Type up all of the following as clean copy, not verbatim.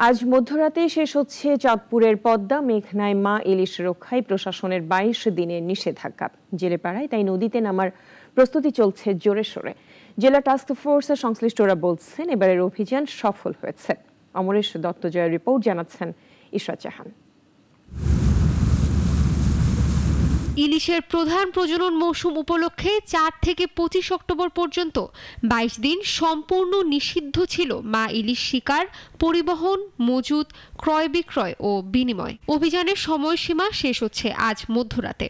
আজ মধ্যরাতে শেষ হচ্ছে চাঁদপুরের পদ্মা মেঘনায় মা ইলিশ রক্ষায় প্রশাসনের 22 দিনের নিষেধাজ্ঞা। জেলেপাড়ায় তাই নদীতে নামার প্রস্তুতি চলছে জোরে সোরে। জেলা টাস্ক ফোর্সের সংশ্লিষ্টরা বলছেন এবারের অভিযান সফল হয়েছে। অমরেশ দত্তজয়ের রিপোর্ট, জানাচ্ছেন ইশরাত জাহান। ইলিশের প্রধান প্রজনন মৌসুম উপলক্ষে 4 থেকে 25 অক্টোবর পর্যন্ত 22 দিন সম্পূর্ণ নিষিদ্ধ ছিল মা ইলিশ শিকার, পরিবহন, মজুত, ক্রয় বিক্রয় ও বিনিময়। অভিযানের সময়সীমা শেষ হচ্ছে আজ মধ্যরাতে।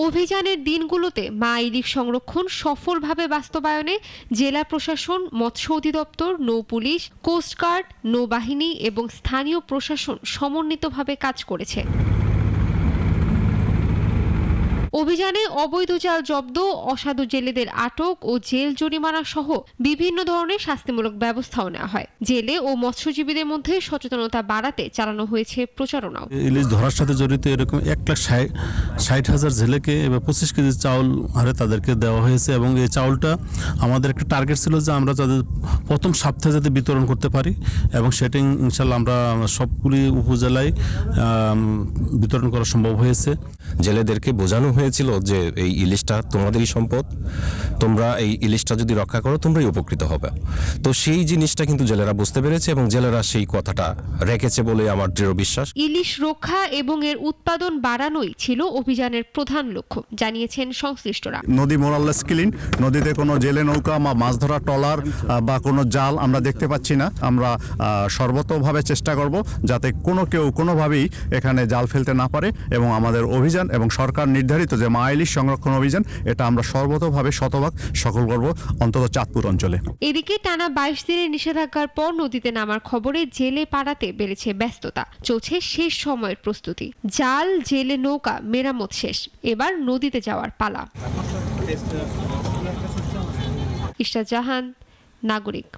অভিযানের দিনগুলোতে মা ইলিশ সংরক্ষণ সফলভাবে বাস্তবায়নে জেলা প্রশাসন, মৎস্য অধিদপ্তর, নৌপুলিশ, কোস্টগার্ড, নৌবাহিনী এবং স্থানীয় প্রশাসন সমন্বিতভাবে কাজ করেছে। অভিযানে অবৈধ জাল জব্দ, অসাধু জেলেদের আটক ও জেল জরিমানা সহ বিভিন্ন ধরনের শাস্তিমূলক ব্যবস্থাও নেওয়া হয়। জেলে ও মৎস্যজীবীদের মধ্যে সচেতনতা বাড়াতে চালানো হয়েছে প্রচারণাও। ইলিশ ধরার সাথে জড়িত এরকম 1,60,000 জেলেকে এবার 25 কেজি চাউল হারে তাদেরকে দেওয়া হয়েছে এবং এই চাউলটা আমাদের একটা টার্গেট ছিল যে আমরা তাদের প্রথম সপ্তাহে যাতে বিতরণ করতে পারি এবং সেটা ইনশাল্লাহ আমরা সবগুলি উপজেলায় বিতরণ করা সম্ভব হয়েছে। জেলেদেরকে বোঝানো হয়েছিল যে এই ইলিশটা তোমাদেরই সম্পদ, তোমরা এই ইলিশটা যদি রক্ষা করো তোমরাই উপকৃত হবে। তো সেই জিনিসটা কিন্তু জেলেরা বুঝতে পেরেছে এবং জেলেরা সেই কথাটা রেখেছে বলে আমার দৃঢ় বিশ্বাস। ইলিশ রক্ষা এবং এর উৎপাদন বাড়ানোই ছিল অভিযানের প্রধান লক্ষ্য, জানিয়েছেন সংশ্লিষ্টরা। নদী মোরাললেস ক্লিন, নদীতে কোনো জেলে নৌকা বা মাছ ধরা ট্রলার বা কোনো জাল আমরা দেখতে পাচ্ছি না। আমরা সর্বতোভাবে চেষ্টা করব যাতে কেউ কোনোভাবেই এখানে জাল ফেলতে না পারে এবং আমাদের অভিযান এবং সরকার নির্ধারিত যে মা ইলিশ সংরক্ষণ অভিযান, এটা আমরা সর্বতোভাবে শতভাগ সফল করব, অন্তত চাঁদপুর অঞ্চলে। এদিকে টানা 22 দিনের নিষেধাজ্ঞার পর নদীতে নামার খবরে জেলে পাড়াতে বেড়েছে ব্যস্ততা। চলছে শেষ সময়ের প্রস্তুতি। জাল, জেলে নৌকা মেরামত শেষ, এবার নদীতে যাওয়ার পালা। ইশরাত জাহান, নাগরিক।